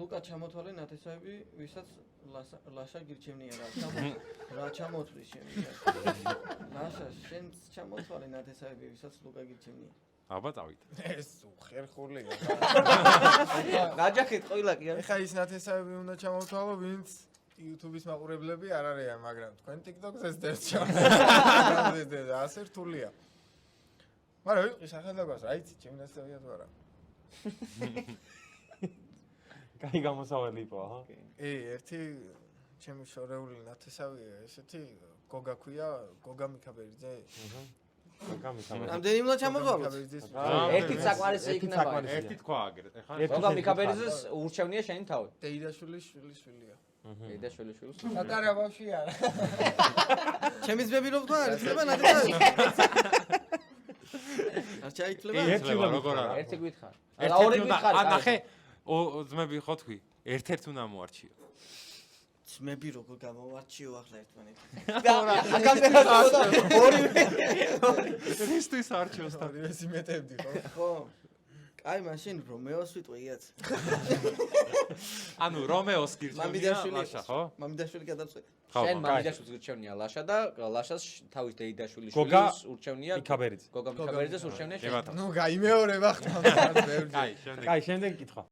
ლუკა ჩამოთვალე ნათესავები, ვისაც ლაშა გირჩევნია რა ჩამოთვლის შემიძლია. ლაშა, შენ ჩამოთვალე ნათესავები, ვისაც ლუკა გირჩევნია. აბა წავით. ეს უხერხულია. გაჯახეთ ყველა კი არა. ეხა ის ნათესავები უნდა ჩამოვთვალო, ვინც YouTube-ის მაყურებლები არ არიან, მაგრამ თქვენ TikTok-ს ეს ჩამოვთვალეთ. ასე რთულია. მაგრამ ვიყი სახელდაგას, რა იცი, ჩემი ნათესავია თუ არა? კაი გამოსავალი იყო, აჰა. ერთი ჩემი შორეული ნათესავია, ესეთი გოგა ქვია, გოგა მიქაბერიძე. რამდენი უნდა ჩამოთვალოთ? ერთი საკმარისი იქნება. ერთი თქვა აგრეთ. ეხლა გოგა მიქაბერიძეს ურჩევნია შენი თავი. დეიდაშვილის შვილიშვილია. დეიდაშვილის შვილს. პატარა ბავშვი არა. ჩემი ძმები რო ვთქვა, არის ხება ნათესავები. არ ჩაითვლება? როგორ არა? ერთი გითხარ. ორი გითხარ. ნახე, ძმები ხო თქვი? ერთ-ერთ უნდა მოარჩიო. ძმები როგორ გამოვარჩიო ახლა ერთმანეთს. ისთვის არჩევს თან. ორივეს იმეტებდი ხო? ხო. აი მაშინ რომეოს ვიტყვიათ. ანუ რომეოს გირჩევნია ლაშა, ხო? მამიდაშვილი გადავწყვეტ. შენ მამიდაშვილს გირჩევნია ლაშა და ლაშას თავის დეიდაშვილის გოგა შვილს ურჩევნია მიქაბერიძე. გოგა მიქაბერიძეს ურჩევნია შენ. ნუ გაიმეორება ხტა. კაი, შემდეგ. კაი, შემდეგ კითხვა.